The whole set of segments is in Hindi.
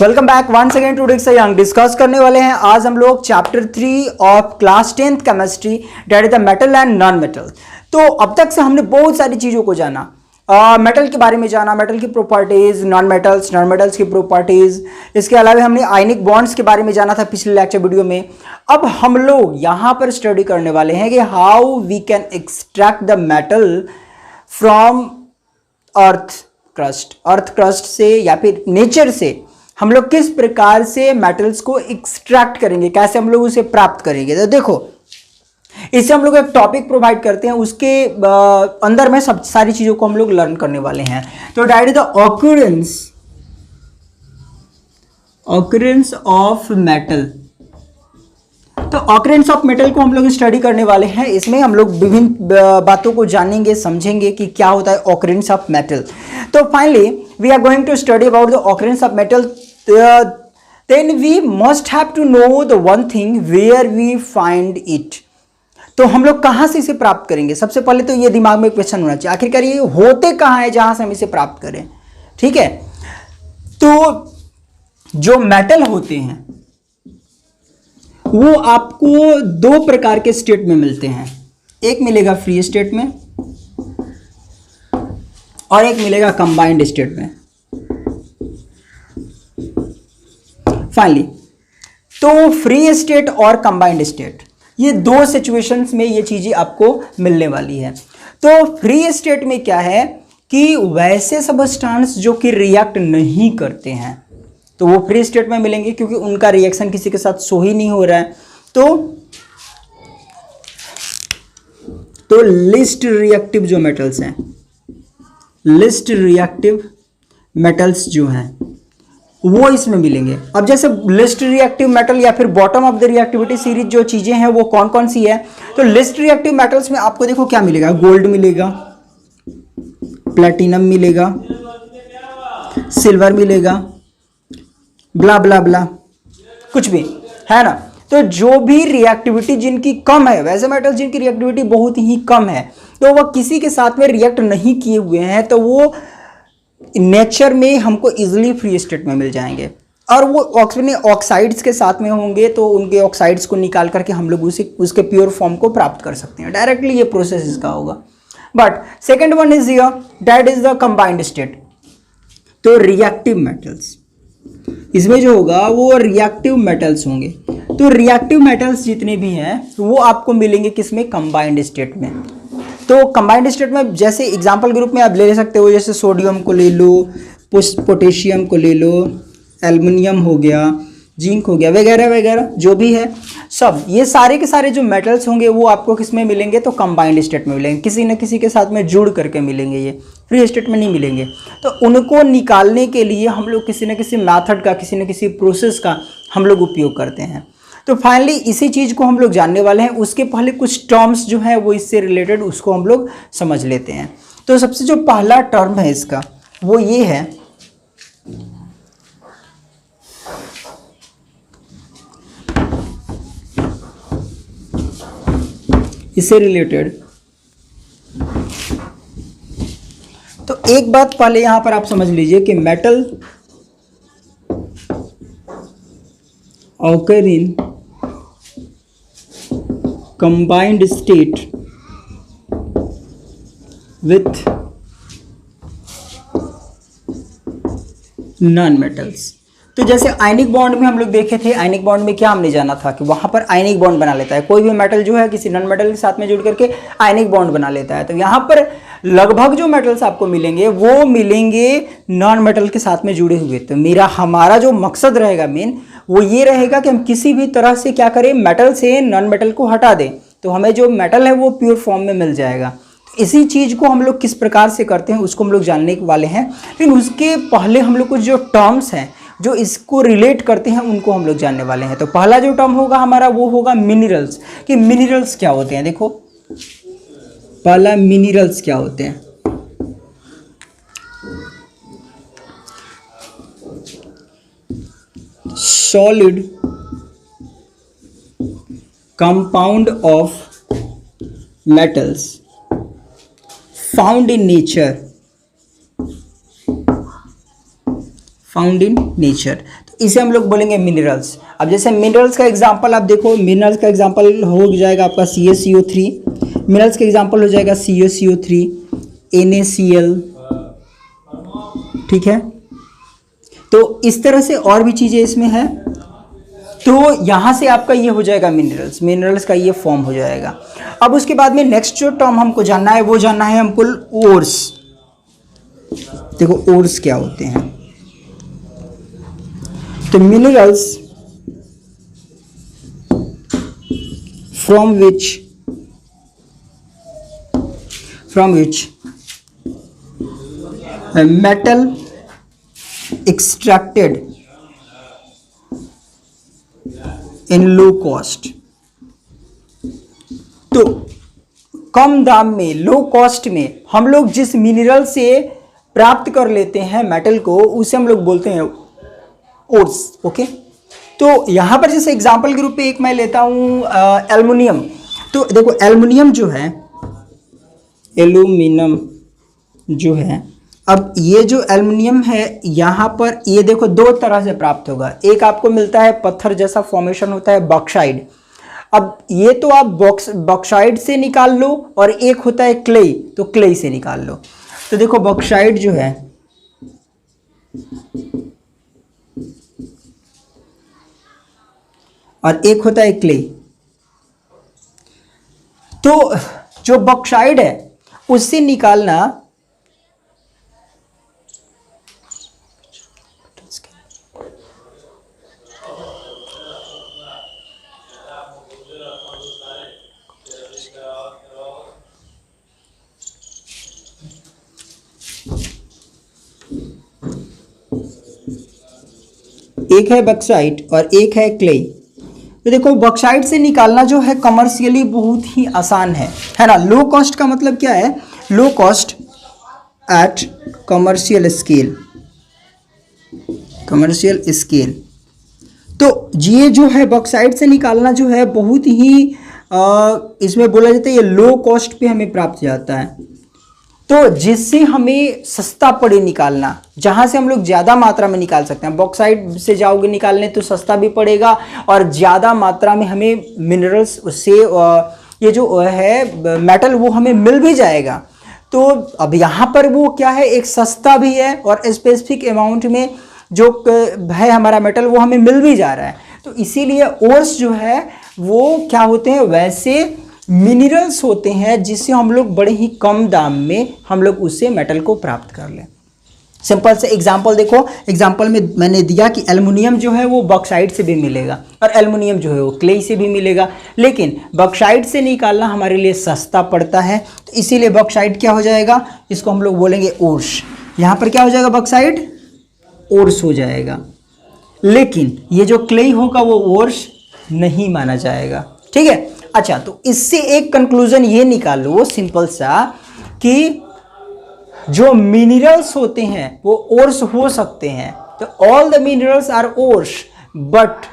Welcome back once again to discuss young. Discuss करने वाले हैं आज हम लोग chapter 3 of class 10th chemistry, that is the metal and non metal. तो अब तक से हमने बहुत सारी चीज़ों को जाना, मेटल के बारे में जाना, मेटल की प्रॉपर्टीज, नॉन मेटल्स की प्रॉपर्टीज। इसके अलावा हमने आयनिक बॉन्ड्स के बारे में जाना था पिछले लेक्चर वीडियो में। अब हम लोग यहाँ पर स्टडी करने वाले हैं कि how we can extract the metal from earth crust से या फिर नेचर से हम लोग किस प्रकार से मेटल्स को एक्सट्रैक्ट करेंगे, कैसे हम लोग उसे प्राप्त करेंगे। तो देखो, इससे हम लोग एक टॉपिक प्रोवाइड करते हैं, उसके अंदर में सब सारी चीजों को हम लोग लर्न करने वाले हैं। तो that is the occurrence of metal. तो ऑकरेंस ऑफ मेटल को हम लोग स्टडी करने वाले हैं। इसमें हम लोग विभिन्न बातों को जानेंगे, समझेंगे कि क्या होता है ऑकरेंस ऑफ मेटल। तो finally we are going to study about the occurrence of metal. then we must have to know the one thing where we find it। तो हम लोग कहां से इसे प्राप्त करेंगे। सबसे पहले तो ये दिमाग में क्वेश्चन होना चाहिए, आखिरकार ये होते कहां है जहां से हम इसे प्राप्त करें। ठीक है, तो जो मेटल होते हैं वो आपको दो प्रकार के स्टेट में मिलते हैं। एक मिलेगा फ्री स्टेट में और एक मिलेगा कंबाइंड स्टेट में। फाइनली तो फ्री स्टेट और कंबाइंड स्टेट, ये दो सिचुएशंस में ये चीजें आपको मिलने वाली है। तो फ्री स्टेट में क्या है कि वैसे सबस्टेंस जो कि रिएक्ट नहीं करते हैं तो वो फ्री स्टेट में मिलेंगे, क्योंकि उनका रिएक्शन किसी के साथ शो ही नहीं हो रहा है। तो लिस्ट रिएक्टिव जो मेटल्स हैं, लिस्ट रिएक्टिव मेटल्स जो हैं वो इसमें मिलेंगे। अब जैसे लिस्ट रिएक्टिव मेटल या फिर bottom of the reactivity series जो चीजें हैं वो कौन कौन सी है। तो लिस्ट रिएक्टिव मेटल्स में आपको देखो क्या मिलेगा, गोल्ड मिलेगा, प्लेटिनम मिलेगा, सिल्वर मिलेगा, ब्ला ब्ला ब्ला, कुछ भी है ना। तो जो भी रिएक्टिविटी जिनकी कम है, वैसे मेटल जिनकी रिएक्टिविटी बहुत ही कम है, तो वह किसी के साथ में रिएक्ट नहीं किए हुए हैं, तो वो नेचर में हमको इजीली फ्री स्टेट में मिल जाएंगे। और वो ऑक्साइड्स के साथ में होंगे तो उनके ऑक्साइड्स को निकाल करके हम लोग उसके प्योर फॉर्म को प्राप्त कर सकते हैं। डायरेक्टली ये प्रोसेस इसका होगा। But second one is here, that is the combined state. तो रिएक्टिव मेटल्स, इसमें जो होगा वो रिएक्टिव मेटल्स होंगे। तो रिएक्टिव मेटल्स जितने भी हैं वो आपको मिलेंगे किसमें, कंबाइंड स्टेट में। तो कंबाइंड स्टेट में जैसे एग्जांपल ग्रुप में आप ले सकते हो, जैसे सोडियम को ले लो, पोटेशियम को ले लो, एल्युमिनियम हो गया, जिंक हो गया, वगैरह वगैरह जो भी है सब, ये सारे के सारे जो मेटल्स होंगे वो आपको किस में मिलेंगे, तो कंबाइंड स्टेट में मिलेंगे। किसी न किसी के साथ में जुड़ करके मिलेंगे, ये फ्री स्टेट में नहीं मिलेंगे। तो उनको निकालने के लिए हम लोग किसी न किसी मैथड का, किसी न किसी प्रोसेस का हम लोग उपयोग करते हैं। तो फाइनली इसी चीज़ को हम लोग जानने वाले हैं। उसके पहले कुछ टर्म्स जो है वो इससे रिलेटेड उसको हम लोग समझ लेते हैं। तो सबसे जो पहला टर्म है इसका वो ये है, इससे रिलेटेड। तो एक बात पहले यहां पर आप समझ लीजिए कि metal occur in combined state with non metals. तो जैसे आयनिक बॉन्ड में हम लोग देखे थे, आयनिक बॉन्ड में क्या हमने जाना था कि वहां पर आयनिक बॉन्ड बना लेता है। कोई भी मेटल जो है किसी नॉन मेटल के साथ में जुड़ करके आयनिक बॉन्ड बना लेता है। तो यहाँ पर लगभग जो मेटल्स आपको मिलेंगे वो मिलेंगे नॉन मेटल के साथ में जुड़े हुए। तो हमारा जो मकसद रहेगा मेन वो ये रहेगा कि हम किसी भी तरह से क्या करें, मेटल से नॉन मेटल को हटा दें, तो हमें जो मेटल है वो प्योर फॉर्म में मिल जाएगा। इसी चीज़ को हम लोग किस प्रकार से करते हैं उसको हम लोग जानने वाले हैं। लेकिन उसके पहले हम लोग कुछ जो टर्म्स हैं जो इसको रिलेट करते हैं उनको हम लोग जानने वाले हैं। तो पहला जो टर्म होगा हमारा वो होगा मिनरल्स। कि मिनरल्स क्या होते हैं, देखो पहला मिनरल्स क्या होते हैं। Solid compound of metals found in nature, found in nature. तो इसे हम लोग बोलेंगे मिनरल्स। अब जैसे मिनरल्स का एग्जांपल आप देखो, मिनरल्स का एग्जांपल हो जाएगा आपका CaCO3, मिनरल्स का एग्जांपल हो जाएगा CaCO3, NaCl, ठीक है। तो इस तरह से और भी चीज़ें इसमें हैं। तो यहाँ से आपका ये हो जाएगा मिनरल्स, मिनरल्स का ये फॉर्म हो जाएगा। अब उसके बाद में नेक्स्ट जो टर्म हमको जानना है वो जानना है हमको ओर्स। देखो ओर्स क्या होते हैं। तो minerals from which metal extracted in low cost. तो कम दाम में, लो कॉस्ट में हम लोग जिस मिनरल से प्राप्त कर लेते हैं मेटल को, उसे हम लोग बोलते हैं ओर्स। ओके, तो यहां पर जैसे एग्जांपल के रूप में एक मैं लेता हूं एल्युमिनियम। तो देखो एल्युमिनियम जो है, एल्यूमिनियम जो है, अब ये जो एल्युमिनियम है यहाँ पर ये देखो दो तरह से प्राप्त होगा। एक आपको मिलता है पत्थर जैसा फॉर्मेशन होता है बॉक्साइड। अब ये तो आप बॉक्साइड से निकाल लो, और एक होता है क्ले, तो क्ले से निकाल लो। तो देखो बॉक्साइड जो है, और एक होता है क्ले। तो जो बॉक्साइड है उससे निकालना एक है बॉक्साइट और एक है क्ले। तो देखो बॉक्साइट से निकालना जो है कमर्शियली बहुत ही आसान है ना। लो कॉस्ट का मतलब क्या है? Low cost at commercial scale, commercial scale. तो ये जो है बॉक्साइट से निकालना जो है बहुत ही इसमें बोला जाता है ये लो कॉस्ट पे हमें प्राप्त जाता है। तो जिससे हमें सस्ता पड़े निकालना, जहां से हम लोग ज़्यादा मात्रा में निकाल सकते हैं। बॉक्साइट से जाओगे निकालने तो सस्ता भी पड़ेगा और ज़्यादा मात्रा में हमें मिनरल्स उससे ये जो है मेटल वो हमें मिल भी जाएगा। तो अब यहाँ पर वो क्या है, एक सस्ता भी है और स्पेसिफिक अमाउंट में जो है हमारा मेटल वो हमें मिल भी जा रहा है। तो इसीलिए ओर्स जो है वो क्या होते हैं, वैसे मिनरल्स होते हैं जिससे हम लोग बड़े ही कम दाम में हम लोग उससे मेटल को प्राप्त कर लें। सिंपल से एग्जांपल देखो, एग्जांपल में मैंने दिया कि एल्युमिनियम जो है वो बॉक्साइट से भी मिलेगा और एल्युमिनियम जो है वो क्ले से भी मिलेगा, लेकिन बॉक्साइट से निकालना हमारे लिए सस्ता पड़ता है। तो इसीलिए बॉक्साइट क्या हो जाएगा, इसको हम लोग बोलेंगे ओर्स। यहाँ पर क्या हो जाएगा, बॉक्साइट ओर्स हो जाएगा। लेकिन ये जो क्ले होगा वो ओर्स नहीं माना जाएगा। ठीक है, अच्छा, तो इससे एक कंक्लूजन ये निकाल लो सिंपल सा कि जो मिनरल्स होते हैं वो ओर्स हो सकते हैं। तो all the minerals are ores but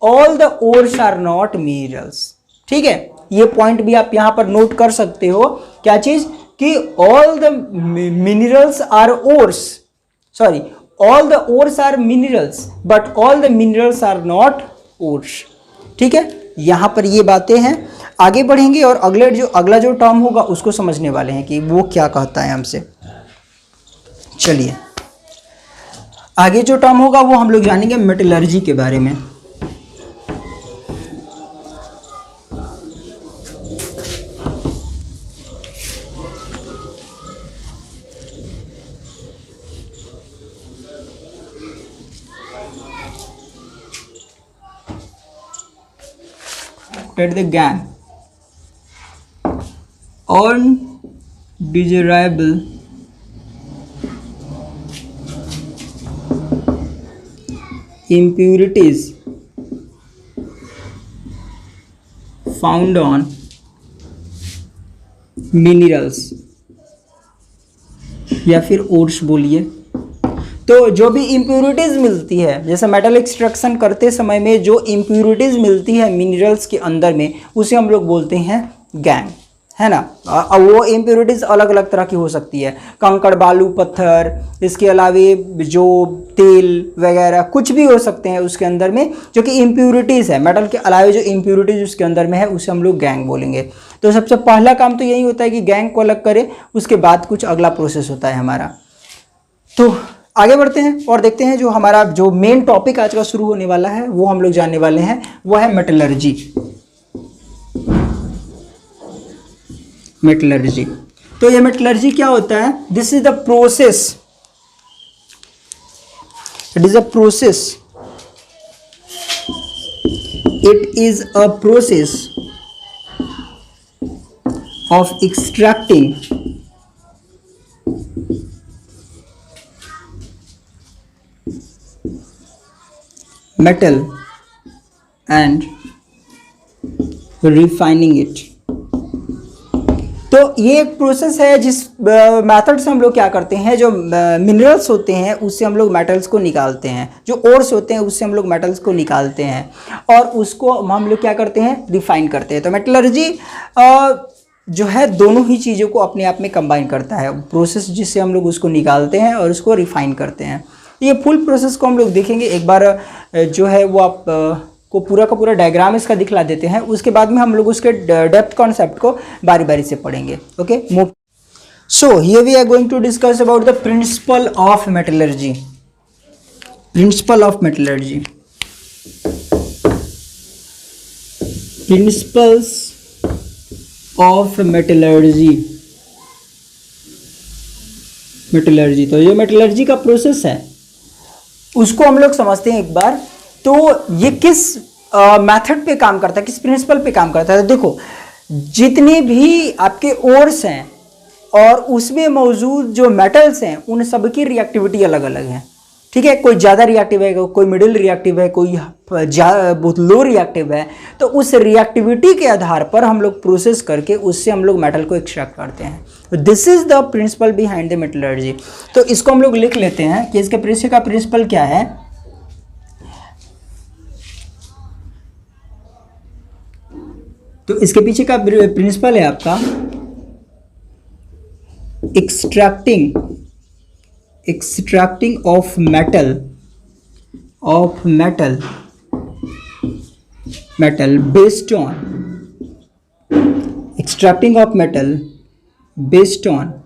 all the ores are not minerals. ठीक है, ये पॉइंट भी आप यहां पर नोट कर सकते हो। क्या चीज कि all the minerals are ores, sorry, all the ores are minerals but all the minerals are not ores. ठीक है, यहां पर ये बातें हैं। आगे बढ़ेंगे और अगला जो टर्म होगा उसको समझने वाले हैं कि वो क्या कहता है हमसे। चलिए आगे जो टर्म होगा वो हम लोग जानेंगे मेटलर्जी के बारे में। At the gang undesirable impurities found on minerals या फिर ओर्स बोलिए। तो जो भी इम्प्यूरिटीज़ मिलती है, जैसे मेटल एक्सट्रैक्शन करते समय में जो इम्प्यूरिटीज़ मिलती है मिनरल्स के अंदर में, उसे हम लोग बोलते हैं गैंग। है ना। वो इम्प्योरिटीज़ अलग अलग तरह की हो सकती है, कंकड़, बालू, पत्थर, इसके अलावे जो तेल वगैरह कुछ भी हो सकते हैं उसके अंदर में, जो कि इम्प्योरिटीज़ है। मेटल के अलावे जो इम्प्योरिटीज़ उसके अंदर में है उसे हम लोग गैंग बोलेंगे। तो सबसे पहला काम तो यही होता है कि गैंग को अलग करें, उसके बाद कुछ अगला प्रोसेस होता है हमारा। तो आगे बढ़ते हैं और देखते हैं जो हमारा जो मेन टॉपिक आज का शुरू होने वाला है वो हम लोग जानने वाले हैं, वो है मेटलर्जी। मेटलर्जी, तो ये मेटलर्जी क्या होता है? This is the process, it is a process, it is a process of extracting metal and refining it। तो ये एक प्रोसेस है जिस मेथड से हम लोग क्या करते हैं, जो मिनरल्स होते हैं उससे हम लोग मेटल्स को निकालते हैं, जो ओर्स होते हैं उससे हम लोग मेटल्स को निकालते हैं और उसको हम लोग क्या करते हैं, रिफाइन करते हैं। तो मेटलर्जी जो है दोनों ही चीज़ों को अपने आप में कंबाइन करता है, प्रोसेस जिससे हम लोग उसको निकालते हैं और उसको रिफाइन करते हैं। ये फुल प्रोसेस को हम लोग देखेंगे एक बार, जो है वो आप को पूरा का पूरा डायग्राम इसका दिखला देते हैं, उसके बाद में हम लोग उसके डेप्थ कॉन्सेप्ट को बारी बारी से पढ़ेंगे। Okay, move. So here we are going to discuss about the principle of metallurgy. Principle of metallurgy, principles of metallurgy. Metallurgy, तो ये मेटलर्जी का प्रोसेस है उसको हम लोग समझते हैं एक बार। तो ये किस मेथड पे काम करता है, किस प्रिंसिपल पे काम करता है? तो देखो, जितने भी आपके ओर्स हैं और उसमें मौजूद जो मेटल्स हैं उन सब की रिएक्टिविटी अलग अलग है। ठीक है, कोई ज़्यादा रिएक्टिव है, कोई मिडिल रिएक्टिव है, कोई बहुत लो रिएक्टिव है। तो उस रिएक्टिविटी के आधार पर हम लोग प्रोसेस करके उससे हम लोग मेटल को एक्सट्रैक्ट करते हैं। This is the principle behind the metallurgy. तो इसको हम लोग लिख लेते हैं कि इसके पीछे का प्रिंसिपल क्या है। तो इसके पीछे का प्रिंसिपल है आपका extracting of metal based on extracting of metal based on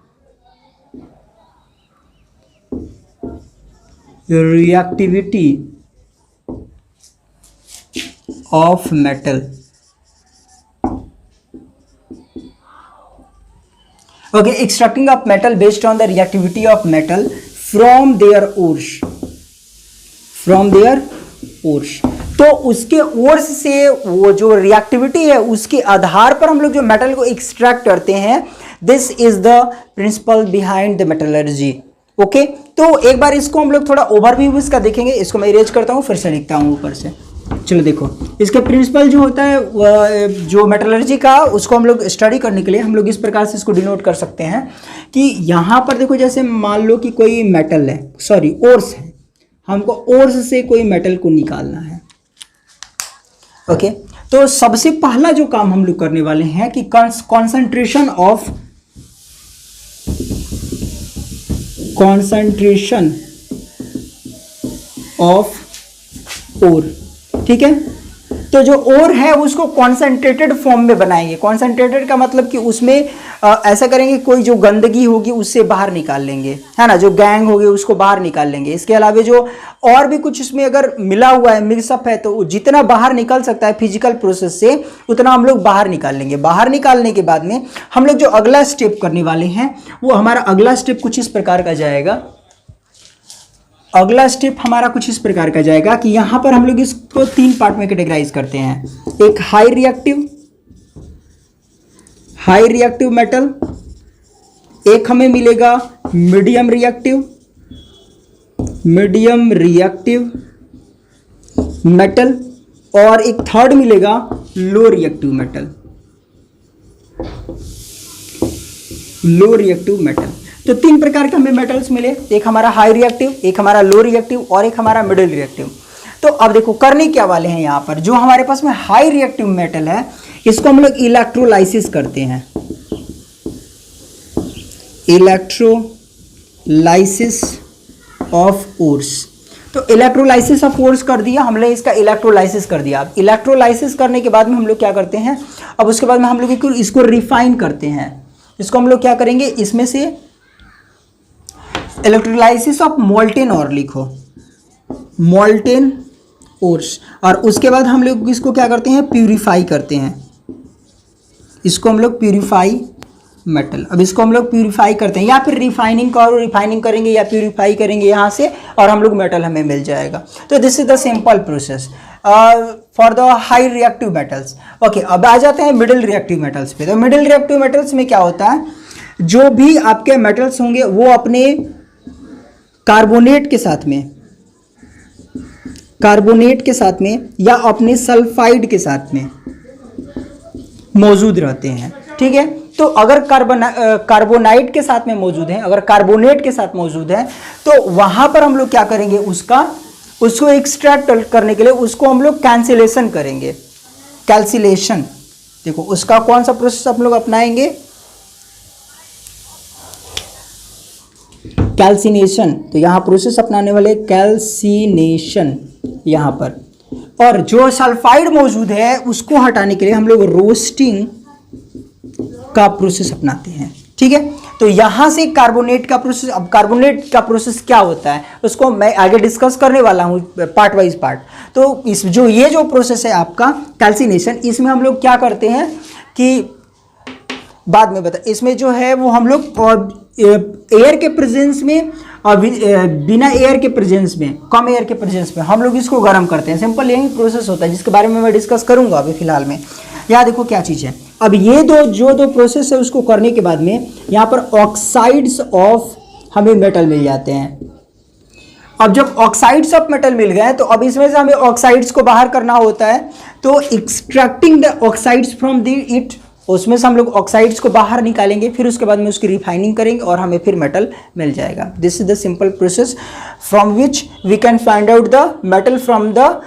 the reactivity of metal। Okay, extracting of metal based on the reactivity of metal from their ores, तो उसके ओर्स से वो जो रिएक्टिविटी है उसके आधार पर हम लोग जो मेटल को एक्सट्रैक्ट करते हैं। This is the principle behind the metallurgy. Okay, तो एक बार इसको हम लोग थोड़ा ओवरव्यू इसका देखेंगे। इसको मैं इरेज करता हूँ, फिर से लिखता हूँ ऊपर से। चलो देखो, इसके प्रिंसिपल जो होता है जो मेटलर्जी का, उसको हम लोग स्टडी करने के लिए हम लोग इस प्रकार से इसको डिनोट कर सकते हैं कि यहाँ पर देखो, जैसे मान लो कि कोई मेटल है, सॉरी ओर्स है, हमको ओर्स से कोई मेटल को निकालना है। ओके, तो सबसे पहला जो काम हम लोग करने वाले हैं कि कॉन्सेंट्रेशन ऑफ ओर। ठीक है, तो जो ओर है उसको कॉन्सेंट्रेटेड फॉर्म में बनाएंगे। कॉन्सेंट्रेटेड का मतलब कि उसमें ऐसा करेंगे, कोई जो गंदगी होगी उससे बाहर निकाल लेंगे, है ना, जो गैंग होगी उसको बाहर निकाल लेंगे। इसके अलावा जो और भी कुछ इसमें अगर मिला हुआ है, मिक्सअप है, तो जितना बाहर निकल सकता है फिजिकल प्रोसेस से उतना हम लोग बाहर निकाल लेंगे। बाहर निकालने के बाद में हम लोग जो अगला स्टेप करने वाले हैं, वो हमारा अगला स्टेप कुछ इस प्रकार का जाएगा। अगला स्टेप हमारा कुछ इस प्रकार का जाएगा कि यहां पर हम लोग इसको 3 पार्ट में कैटेगराइज करते हैं। एक हाई रिएक्टिव मेटल, एक हमें मिलेगा मीडियम रिएक्टिव मेटल, और एक थर्ड मिलेगा लो रिएक्टिव मेटल। तो 3 प्रकार के हमें मेटल्स मिले, एक हमारा हाई रिएक्टिव, एक हमारा लो रिएक्टिव और एक हमारा मिडिल रिएक्टिव। तो अब देखो करने क्या वाले हैं यहाँ पर, जो हमारे पास में हाई रिएक्टिव मेटल है इसको हम लोग इलेक्ट्रोलाइसिस करते हैं, इलेक्ट्रोलाइसिस ऑफ ओर्स। तो इलेक्ट्रोलाइसिस ऑफ ओर्स कर दिया हमने, इसका इलेक्ट्रोलाइसिस कर दिया। अब इलेक्ट्रोलाइसिस करने के बाद में हम लोग क्या करते हैं, अब उसके बाद में हम लोग इसको रिफाइन करते हैं। इसको हम लोग क्या करेंगे, इसमें से इलेक्ट्रोलाइसिस ऑफ मोल्टेन और लिखो, मोल्टेन ओर्स। और उसके बाद हम लोग इसको क्या करते हैं, प्यूरिफाई करते हैं। इसको हम लोग प्यूरिफाई मेटल, अब इसको हम लोग प्यूरिफाई करते हैं, या फिर रिफाइनिंग करेंगे या प्यूरिफाई करेंगे यहाँ से, और हम लोग मेटल हमें मिल जाएगा। तो this is the simple process for the high reactive metals. Okay, अब आ जाते हैं मिडिल रिएक्टिव मेटल्स पे। तो मिडिल रिएक्टिव मेटल्स में क्या होता है, जो भी आपके मेटल्स होंगे वो अपने कार्बोनेट के साथ में या अपने सल्फाइड के साथ में मौजूद रहते हैं। ठीक है, तो अगर कार्बोनाइट के साथ में मौजूद है, अगर कार्बोनेट के साथ मौजूद है, तो वहां पर हम लोग क्या करेंगे, उसको एक्सट्रैक्ट करने के लिए उसको हम लोग कैंसिलेशन करेंगे। कैल्सिलेशन, देखो उसका कौन सा प्रोसेस हम लोग अपनाएंगे, कैल्सिनेशन। तो यहां प्रोसेस अपनाने वाले कैल्सिनेशन यहां पर। और जो सल्फाइड मौजूद है उसको हटाने के लिए हम लोग रोस्टिंग का प्रोसेस अपनाते हैं। ठीक है, तो यहां से कार्बोनेट का प्रोसेस, अब कार्बोनेट का प्रोसेस क्या होता है उसको मैं आगे डिस्कस करने वाला हूं पार्ट वाइज पार्ट। तो ये जो प्रोसेस है आपका कैल्सिनेशन, इसमें हम लोग क्या करते हैं कि बाद में बता, इसमें जो है वो हम लोग एयर के प्रेजेंस में और बिना एयर के प्रेजेंस में, कम एयर के प्रेजेंस में हम लोग इसको गर्म करते हैं। सिंपल यही प्रोसेस होता है जिसके बारे में मैं डिस्कस करूंगा अभी फिलहाल में। यहाँ देखो क्या चीज़ है, अब ये दो प्रोसेस है उसको करने के बाद में यहाँ पर ऑक्साइड्स ऑफ हमें मेटल मिल जाते हैं। अब जब ऑक्साइड्स ऑफ मेटल मिल गए तो अब इसमें से हमें ऑक्साइड्स को बाहर करना होता है। तो extracting the oxides from the it, उसमें से हम लोग ऑक्साइड्स को बाहर निकालेंगे, फिर उसके बाद में उसकी रिफाइनिंग करेंगे और हमें फिर मेटल मिल जाएगा। This is the simple process from which we can find out the metal from the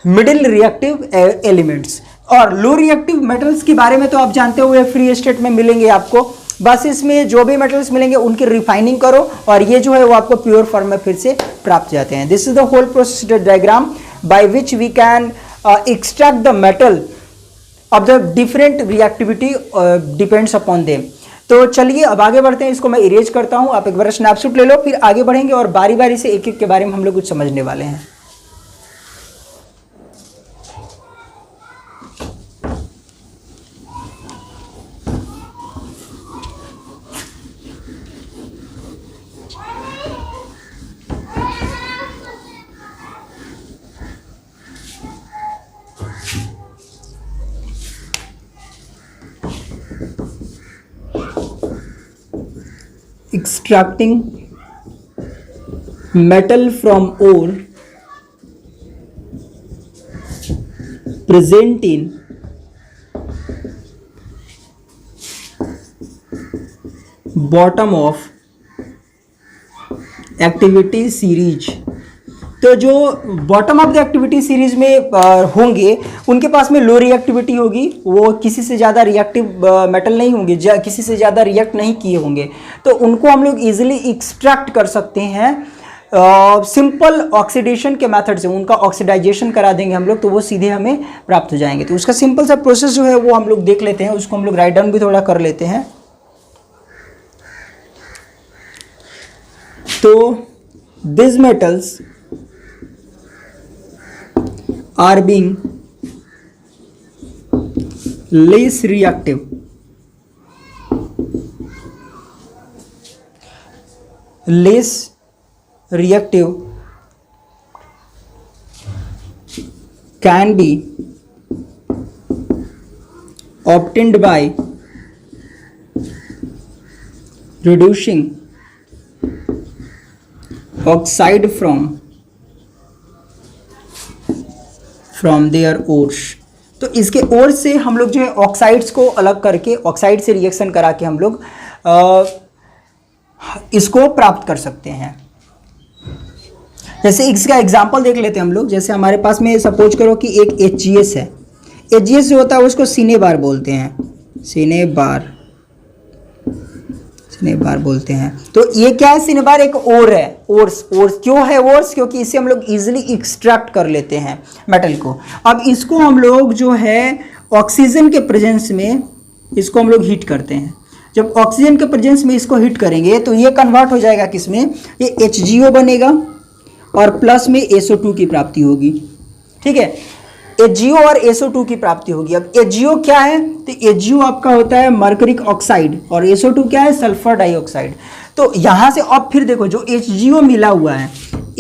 middle reactive elements. और लो रिएक्टिव मेटल्स के बारे में तो आप जानते हुए फ्री स्टेट में मिलेंगे आपको, बस इसमें जो भी मेटल्स मिलेंगे उनकी रिफाइनिंग करो और ये जो है वो आपको प्योर फॉर्म में फिर से प्राप्त जाते हैं। This is the whole process diagram by which we can extract the metal of the different reactivity depends upon them. तो चलिए अब आगे बढ़ते हैं, इसको मैं इरेज करता हूं, आप एक बार स्नैपशॉट ले लो, फिर आगे बढ़ेंगे और बारी बारी से एक एक के बारे में हम लोग कुछ समझने वाले हैं। Extracting metal from ore present in bottom of activity series। तो जो bottom of the activity series में होंगे उनके पास में लो रिएक्टिविटी होगी, वो किसी से ज़्यादा रिएक्टिव मेटल नहीं होंगे, किसी से ज़्यादा रिएक्ट नहीं किए होंगे, तो उनको हम लोग इजीली एक्सट्रैक्ट कर सकते हैं सिंपल ऑक्सीडेशन के मेथड से। उनका ऑक्सीडाइजेशन करा देंगे हम लोग तो वो सीधे हमें प्राप्त हो जाएंगे। तो उसका सिंपल सा प्रोसेस जो है वो हम लोग देख लेते हैं, उसको हम लोग राइट डाउन भी थोड़ा कर लेते हैं। तो this metals are being less reactive, can be obtained by reducing oxide from their ores। तो इसके ओर से हम लोग जो है ऑक्साइड्स को अलग करके, ऑक्साइड से रिएक्शन करा के हम लोग इसको प्राप्त कर सकते हैं। जैसे इसका एग्जांपल देख लेते हैं हम लोग। जैसे हमारे पास में सपोज करो कि एक HGS है, एजीएस जो होता है उसको सिनेबार बोलते हैं, सिनेबार बोलते हैं। तो ये क्या है, सिनेबार एक ओर है, ओर्स क्यों है ओर्स, क्योंकि इसे हम लोग इजीली एक्सट्रैक्ट कर लेते हैं मेटल को। अब इसको हम लोग जो है ऑक्सीजन के प्रेजेंस में इसको हम लोग हीट करते हैं। जब ऑक्सीजन के प्रेजेंस में इसको हीट करेंगे तो ये कन्वर्ट हो जाएगा किसमें, ये HgO बनेगा और प्लस में SO2 की प्राप्ति होगी। ठीक है, HgO और SO2 की प्राप्ति होगी। अब HgO क्या है, तो HgO आपका होता है मर्करिक ऑक्साइड और SO2 क्या है, सल्फर डाइऑक्साइड। तो यहां से अब फिर देखो जो HgO मिला हुआ है,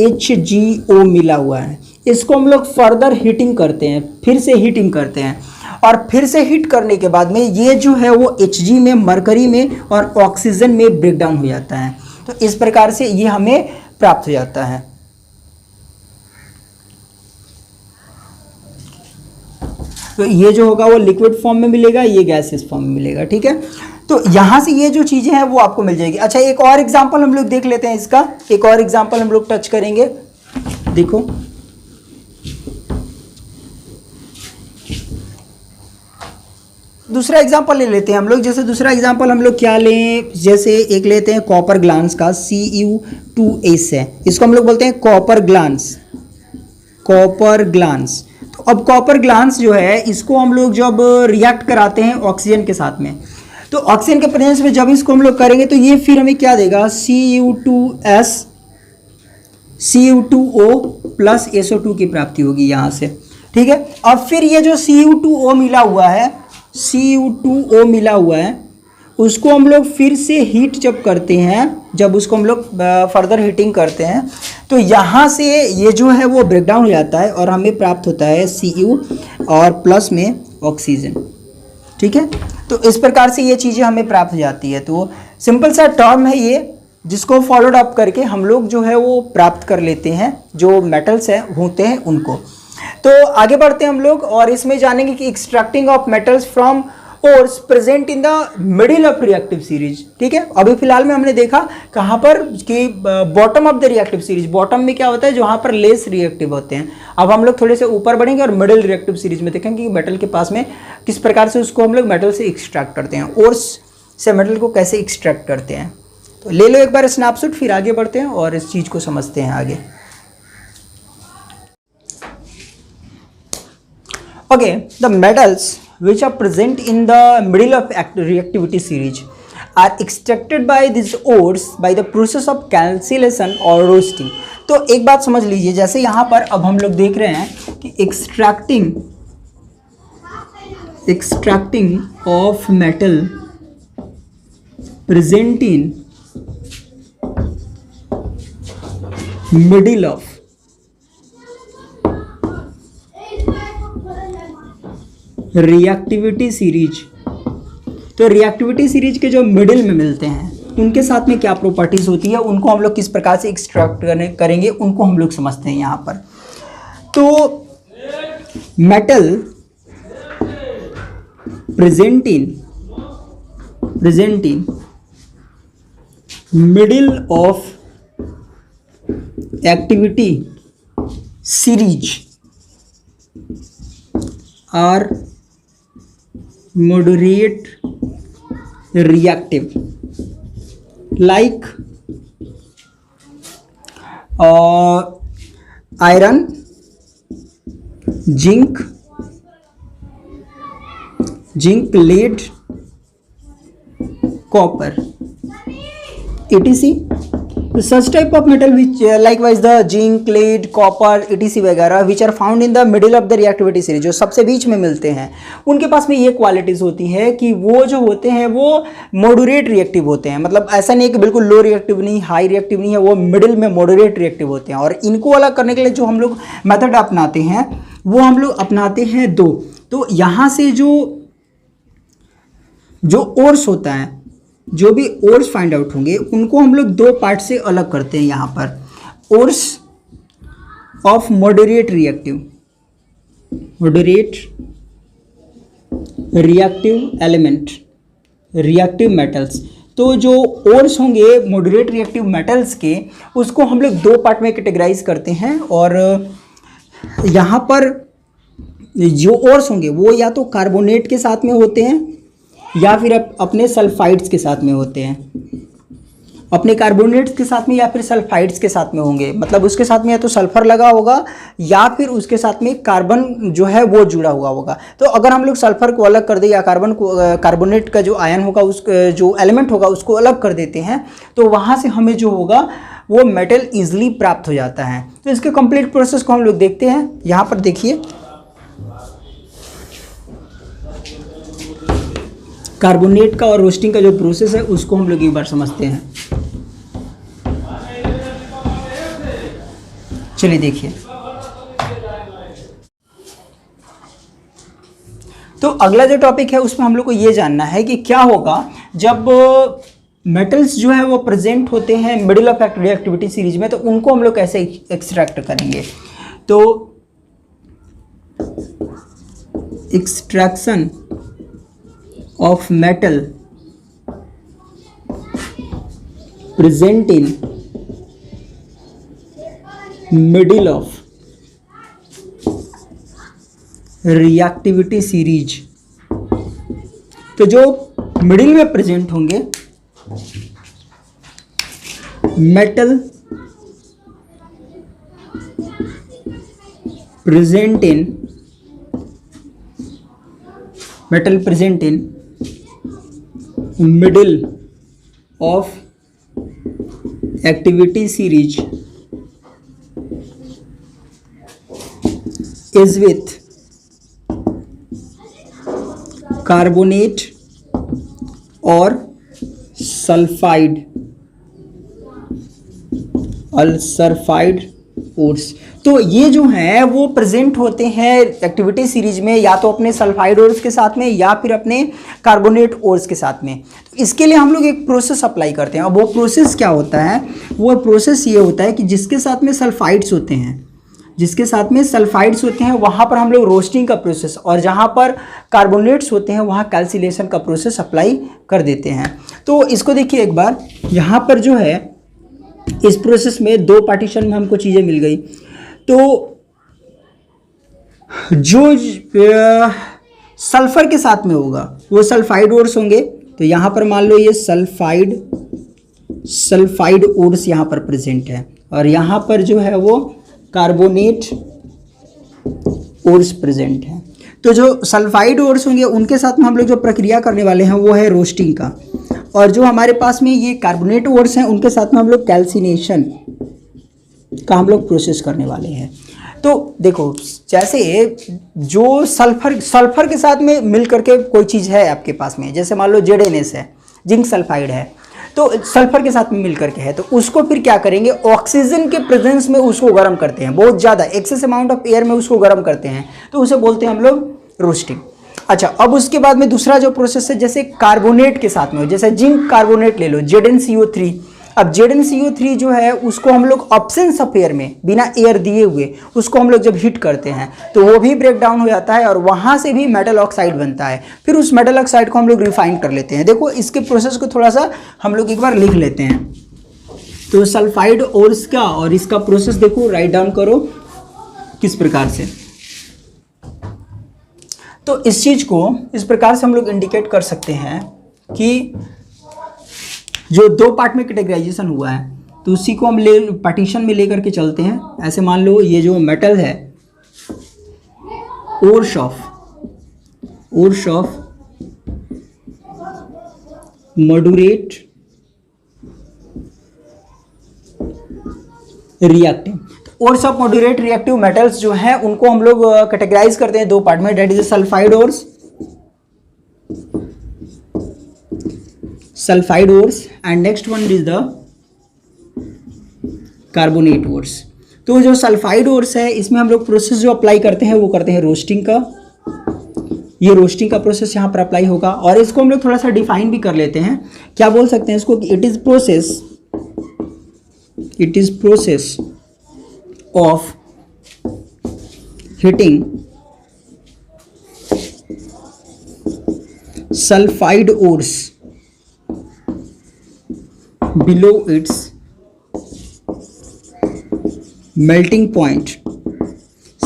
HgO मिला हुआ है, इसको हम लोग फर्दर हीटिंग करते हैं, फिर से हीटिंग करते हैं और फिर से हीट करने के बाद में ये जो है वो Hg में, मरकरी में और ऑक्सीजन में ब्रेक डाउन हो जाता है। तो इस प्रकार से ये हमें प्राप्त हो जाता है। तो ये जो होगा वो लिक्विड फॉर्म में मिलेगा, ये गैसियस फॉर्म में मिलेगा। ठीक है, तो यहां से ये जो चीजें हैं वो आपको मिल जाएगी। अच्छा, एक और एग्जांपल हम लोग देख लेते हैं इसका, एक और एग्जांपल हम लोग टच करेंगे। देखो दूसरा एग्जांपल ले लेते हैं हम लोग। जैसे दूसरा एग्जांपल हम लोग क्या लें, जैसे एक लेते हैं कॉपर ग्लांस का, Cu2S है, इसको हम लोग बोलते हैं कॉपर ग्लांस, कॉपर ग्लांस। तो अब कॉपर ग्लांस जो है इसको हम लोग जब रिएक्ट कराते हैं ऑक्सीजन के साथ में, तो ऑक्सीजन के प्रेजेंस में जब इसको हम लोग करेंगे तो ये फिर हमें क्या देगा, Cu2S Cu2O प्लस SO2 की प्राप्ति होगी यहाँ से। ठीक है, अब फिर ये जो Cu2O मिला हुआ है, Cu2O मिला हुआ है, उसको हम लोग फिर से हीट जब करते हैं, जब उसको हम लोग फर्दर हीटिंग करते हैं तो यहाँ से ये जो है वो ब्रेक डाउन हो जाता है और हमें प्राप्त होता है Cu और प्लस में ऑक्सीजन। ठीक है, तो इस प्रकार से ये चीज़ें हमें प्राप्त हो जाती है। तो सिंपल सा टर्म है ये, जिसको फॉलोड अप करके हम लोग जो है वो प्राप्त कर लेते हैं जो मेटल्स हैं होते हैं उनको। तो आगे बढ़ते हैं हम लोग और इसमें जानेंगे कि extracting of metals from ores present in the middle of reactive series. ठीक है, अभी फिलहाल में हमने देखा कहाँ पर कि bottom of the reactive series, bottom में क्या होता है जहाँ पर लेस रिएक्टिव होते हैं। अब हम लोग थोड़े से ऊपर बढ़ेंगे और मिडिल रिएक्टिव सीरीज में देखेंगे कि मेटल के पास में किस प्रकार से उसको हम लोग मेटल से एक्सट्रैक्ट करते हैं, ओर्स से मेटल को कैसे एक्सट्रैक्ट करते हैं। तो ले लो एक बार स्नैपशॉट, फिर आगे बढ़ते हैं और इस चीज़ को समझते हैं आगे। Okay, the metals which are present in the middle of reactivity series are extracted by these ores by the process of cancellation or roasting। तो एक बात समझ लीजिए, जैसे यहाँ पर अब हम लोग देख रहे हैं कि extracting of metal present in middle of reactivity series. तो रिएक्टिविटी सीरीज के जो मिडिल में मिलते हैं उनके साथ में क्या प्रॉपर्टीज होती है, उनको हम लोग किस प्रकार से एक्सट्रैक्ट करेंगे उनको हम लोग समझते हैं यहाँ पर। तो metal present in middle of activity series are moderate reactive like iron, zinc, lead, copper, etc. So such type of metal which likewise the zinc, lead, copper, etc. वगैरह which are found in the middle of the reactivity series, जो सबसे बीच में मिलते हैं, उनके पास में ये क्वालिटीज़ होती है कि वो जो होते हैं वो मॉडरेट रिएक्टिव होते हैं। मतलब ऐसा नहीं है कि बिल्कुल लो रिएक्टिव नहीं, हाई रिएक्टिव नहीं है, वो मिडिल में मॉडरेट रिएक्टिव होते हैं। और इनको अलग करने के लिए जो हम लोग मेथड अपनाते हैं वो हम लोग अपनाते हैं दो। तो यहाँ से जो ओर्स होता है, जो भी ओर्स फाइंड आउट होंगे उनको हम लोग दो पार्ट से अलग करते हैं। यहाँ पर ores of moderate reactive element, reactive metals. तो जो ओर्स होंगे मॉडरेट रिएक्टिव मेटल्स के, उसको हम लोग दो पार्ट में कैटेगराइज करते हैं। और यहाँ पर जो ओर्स होंगे वो या तो कार्बोनेट के साथ में होते हैं या फिर अपने सल्फाइड्स के साथ में होते हैं, अपने कार्बोनेट्स के साथ में या फिर सल्फाइड्स के साथ में होंगे। मतलब उसके साथ में या तो सल्फर लगा होगा या फिर उसके साथ में कार्बन जो है वो जुड़ा हुआ होगा। तो अगर हम लोग सल्फर को अलग कर दें या कार्बोनेट का जो आयन होगा, उस जो एलिमेंट होगा उसको अलग कर देते हैं, तो वहाँ से हमें जो होगा वो मेटल ईजिली प्राप्त हो जाता है। तो इसके कंप्लीट प्रोसेस को हम लोग देखते हैं। यहाँ पर देखिए, कार्बोनेट का और रोस्टिंग का जो प्रोसेस है उसको हम लोग एक बार समझते हैं। चलिए देखिए, तो अगला जो टॉपिक है उसमें हम लोग को ये जानना है कि क्या होगा जब मेटल्स जो है वो प्रेजेंट होते हैं मिडिल ऑफ रिएक्टिविटी सीरीज में, तो उनको हम लोग कैसे एक्सट्रैक्ट करेंगे। तो extraction of metal present in middle of reactivity series, तो जो मिडिल में प्रेजेंट होंगे metal present in middle of activity series is with carbonate और सल्फाइड ओर्स। तो ये जो है वो प्रेजेंट होते हैं एक्टिविटी सीरीज में या तो अपने सल्फाइड ओर्स के साथ में या फिर अपने कार्बोनेट ओर्स के साथ में। तो इसके लिए हम लोग एक प्रोसेस अप्लाई करते हैं। अब वो प्रोसेस क्या होता है, वो प्रोसेस ये होता है कि जिसके साथ में सल्फाइड्स होते हैं, वहाँ पर हम लोग रोस्टिंग का प्रोसेस, और जहाँ पर कार्बोनेट्स होते हैं वहाँ कैल्सिलेशन का प्रोसेस अप्लाई कर देते हैं। तो इसको देखिए एक बार, यहाँ पर जो है इस प्रोसेस में दो पार्टीशन में हमको चीज़ें मिल गई। तो जो सल्फर के साथ में होगा वो सल्फाइड ओर्स होंगे। तो यहाँ पर मान लो ये सल्फाइड ओर्स यहाँ पर प्रेजेंट है, और यहाँ पर जो है वो कार्बोनेट ओर्स प्रेजेंट है। तो जो सल्फाइड ओर्स होंगे उनके साथ में हम लोग जो प्रक्रिया करने वाले हैं वो है रोस्टिंग का, और जो हमारे पास में ये कार्बोनेट ओर्स हैं उनके साथ में हम लोग कैल्सिनेशन का हम लोग प्रोसेस करने वाले हैं। तो देखो, जैसे जो सल्फर के साथ में मिल करके कोई चीज़ है आपके पास में, जैसे मान लो ZNS है, जिंक सल्फाइड है, तो सल्फर के साथ में मिल करके है, तो उसको फिर क्या करेंगे, ऑक्सीजन के प्रेजेंस में उसको गर्म करते हैं, बहुत ज़्यादा एक्सेस अमाउंट ऑफ एयर में उसको गर्म करते हैं, तो उसे बोलते हैं हम लोग रोस्टिंग। अच्छा, अब उसके बाद में दूसरा जो प्रोसेस है, जैसे कार्बोनेट के साथ में हो, जैसे जिंक कार्बोनेट ले लो, ZnCO3। अब ZnCO3 जो है उसको हम लोग ऑब्सेंस ऑफ एयर में, बिना एयर दिए हुए, उसको हम लोग जब हीट करते हैं तो वो भी ब्रेक डाउन हो जाता है और वहाँ से भी मेटल ऑक्साइड बनता है। फिर उस मेटल ऑक्साइड को हम लोग रिफाइन कर लेते हैं। देखो, इसके प्रोसेस को थोड़ा सा हम लोग एक बार लिख लेते हैं। तो सल्फाइड ओर्स का और इसका प्रोसेस देखो, राइट डाउन करो किस प्रकार से। तो इस चीज़ को इस प्रकार से हम लोग इंडिकेट कर सकते हैं कि जो दो पार्ट में कैटेगराइजेशन हुआ है, तो उसी को हम पार्टीशन में लेकर के चलते हैं। ऐसे मान लो ये जो मेटल है, ores of moderate reactive. Ores of moderate reactive metals जो हैं उनको हम लोग कैटेगराइज करते हैं दो पार्ट में, that is sulphide ores and next one is the carbonate ores. तो जो सल्फाइड ओर्स है इसमें हम लोग प्रोसेस जो अप्लाई करते हैं वो करते हैं रोस्टिंग का। ये रोस्टिंग का प्रोसेस यहाँ पर अप्लाई होगा, और इसको हम लोग थोड़ा सा डिफाइन भी कर लेते हैं। क्या बोल सकते हैं इसको कि it is process of heating sulphide ores below its melting point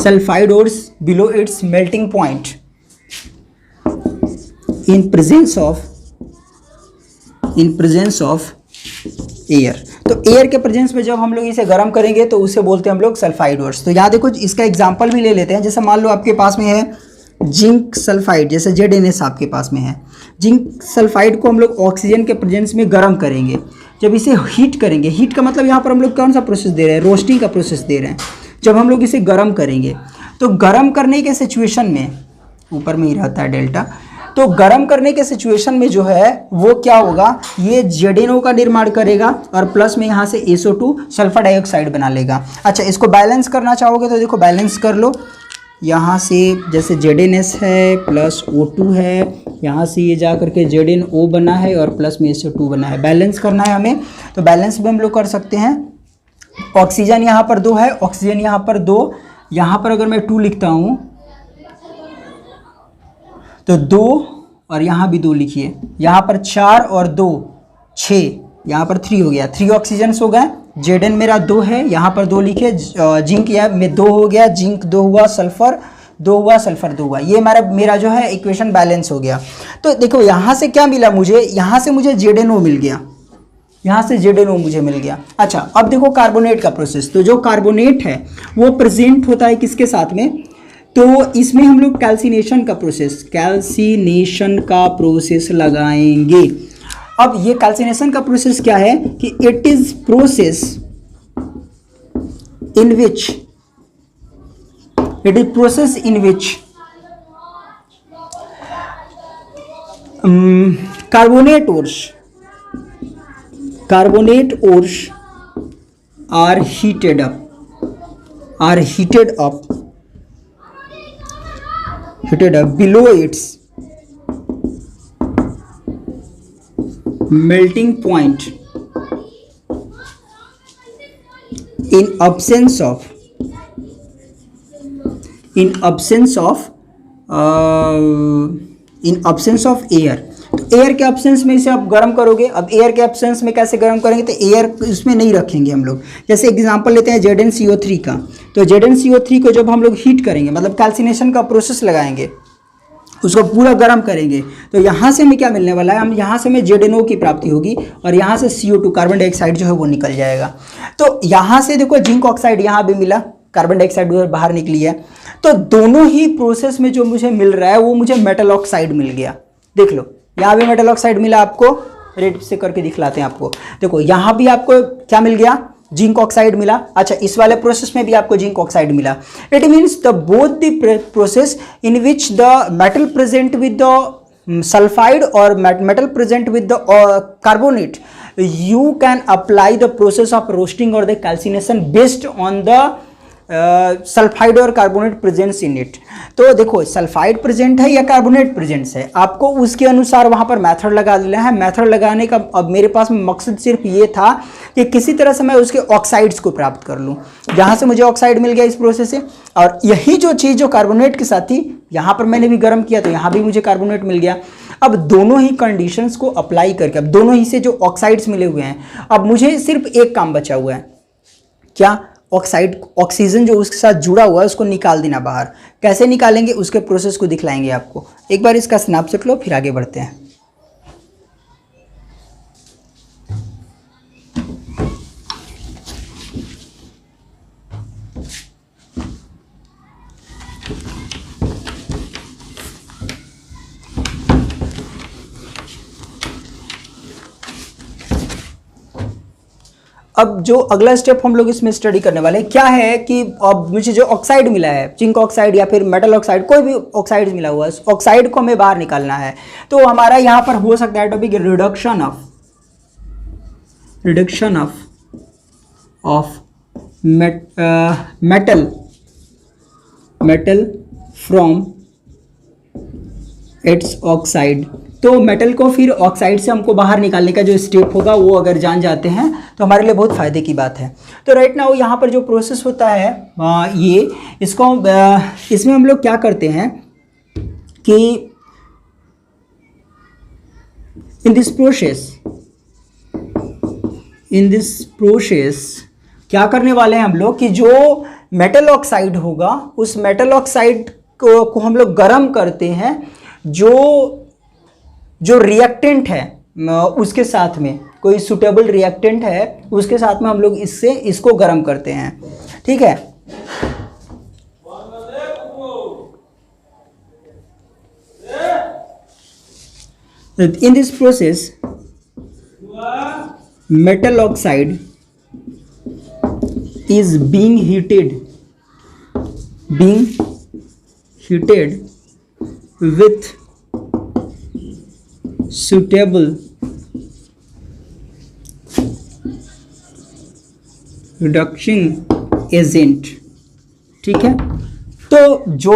sulphide ores below it's melting point in presence of air. तो एयर के प्रेजेंस में जब हम लोग इसे गर्म करेंगे तो उसे बोलते हैं हम लोग सल्फाइड ओर्स। तो यहाँ देखो इसका एग्जांपल भी ले लेते हैं। जैसे मान लो आपके पास में है जिंक सल्फाइड, जैसे ZnS आपके पास में है। जिंक सल्फाइड को हम लोग ऑक्सीजन के प्रेजेंस में गर्म करेंगे। जब इसे हीट करेंगे, हीट का मतलब यहाँ पर हम लोग कौन सा प्रोसेस दे रहे हैं, रोस्टिंग का प्रोसेस दे रहे हैं। जब हम लोग इसे गर्म करेंगे तो गर्म करने के सिचुएशन में, ऊपर में ही रहता है डेल्टा, तो गर्म करने के सिचुएशन में जो है वो क्या होगा, ये ZnO का निर्माण करेगा और प्लस में यहाँ से SO2 सल्फर डाइऑक्साइड बना लेगा। अच्छा, इसको बैलेंस करना चाहोगे तो देखो बैलेंस कर लो। यहाँ से जैसे ZnS है प्लस O2 है, यहाँ से ये जा करके ZnO बना है और प्लस में SO2 बना है। बैलेंस करना है हमें, तो बैलेंस भी हम लोग कर सकते हैं। ऑक्सीजन यहाँ पर 2 है, ऑक्सीजन यहाँ पर 2, यहाँ पर अगर मैं 2 लिखता हूँ तो 2 और यहाँ भी 2 लिखिए, यहाँ पर 4 और 2 6, यहाँ पर 3 हो गया, 3 ऑक्सीजन्स हो गए। Zn मेरा 2 है, यहाँ पर 2 लिखे, जिंक यहाँ में 2 हो गया, जिंक 2 हुआ, सल्फर 2 हुआ, सल्फर 2 हुआ। ये मेरा जो है इक्वेशन बैलेंस हो गया। तो देखो यहाँ से क्या मिला मुझे, यहाँ से मुझे ZnO मिल गया, यहाँ से ZnO मुझे मिल गया। अच्छा, अब देखो कार्बोनेट का प्रोसेस। तो जो कार्बोनेट है वो प्रेजेंट होता है किसके साथ में, तो इसमें हम लोग कैल्सिनेशन का प्रोसेस लगाएंगे। अब ये कैल्सिनेशन का प्रोसेस क्या है कि it is process in which carbonate ores are heated up below its melting point in absence of air। तो एयर के एब्सेंस में इसे आप गर्म करोगे। अब एयर के एब्सेंस में कैसे गर्म करेंगे, तो एयर इसमें नहीं रखेंगे हम लोग। जैसे एग्जांपल लेते हैं ZnCO3 का। तो ZnCO3 को जब हम लोग हीट करेंगे, मतलब कैल्सिनेशन का प्रोसेस लगाएंगे, उसको पूरा गर्म करेंगे, तो यहाँ से हमें क्या मिलने वाला है, हम यहाँ से हमें ZnO की प्राप्ति होगी और यहाँ से CO2 कार्बन डाइऑक्साइड जो है वो निकल जाएगा। तो यहाँ से देखो जिंक ऑक्साइड यहाँ भी मिला, कार्बन डाइऑक्साइड बाहर निकली है। तो दोनों ही प्रोसेस में जो मुझे मिल रहा है वो मुझे मेटल ऑक्साइड मिल गया। देख लो यहाँ भी मेटल ऑक्साइड मिला आपको, रेड से करके दिखलाते हैं आपको। देखो यहाँ भी आपको क्या मिल गया, जिंक ऑक्साइड मिला। अच्छा, इस वाले प्रोसेस में भी आपको जिंक ऑक्साइड मिला। It means the both the process in which the metal present with the sulphide और metal present with the carbonate, you can apply the process of roasting or the calcination based on the sulphide और कार्बोनेट प्रेजेंस इन इट। तो देखो सल्फाइड प्रेजेंट है या कार्बोनेट प्रेजेंट्स है, आपको उसके अनुसार वहां पर मेथड लगा देना है। मेथड लगाने का अब मेरे पास मकसद सिर्फ ये था कि किसी तरह से मैं उसके ऑक्साइड्स को प्राप्त कर लूँ। यहाँ से मुझे ऑक्साइड मिल गया इस प्रोसेस से, और यही जो चीज़ जो कार्बोनेट के साथ थी यहाँ पर मैंने भी गर्म किया तो यहाँ भी मुझे कार्बोनेट मिल गया। अब दोनों ही कंडीशंस को अप्लाई करके, अब दोनों ही से जो ऑक्साइड्स मिले हुए हैं, अब मुझे सिर्फ एक काम बचा हुआ है, क्या, ऑक्सीजन जो उसके साथ जुड़ा हुआ है उसको निकाल देना बाहर। कैसे निकालेंगे उसके प्रोसेस को दिखलाएंगे आपको। एक बार इसका स्नैपशॉट लो फिर आगे बढ़ते हैं। अब जो अगला स्टेप हम लोग इसमें स्टडी करने वाले हैं क्या है कि अब मुझे जो ऑक्साइड मिला है, जिंक ऑक्साइड या फिर मेटल ऑक्साइड, कोई भी ऑक्साइड मिला हुआ है, ऑक्साइड को हमें बाहर निकालना है। तो हमारा यहाँ पर हो सकता है topic reduction of metal from its oxide. तो मेटल को फिर ऑक्साइड से हमको बाहर निकालने का जो स्टेप होगा वो अगर जान जाते हैं तो हमारे लिए बहुत फ़ायदे की बात है। तो राइट नाउ यहाँ पर जो प्रोसेस होता है ये इसको इसमें हम लोग क्या करते हैं कि इन दिस प्रोसेस क्या करने वाले हैं हम लोग कि जो मेटल ऑक्साइड होगा, उस मेटल ऑक्साइड को हम लोग गर्म करते हैं, जो रिएक्टेंट है उसके साथ में, कोई सुटेबल रिएक्टेंट है उसके साथ में हम लोग इसको गर्म करते हैं, ठीक है। In this process, metal oxide is being heated with suitable reducing agent, ठीक है। तो जो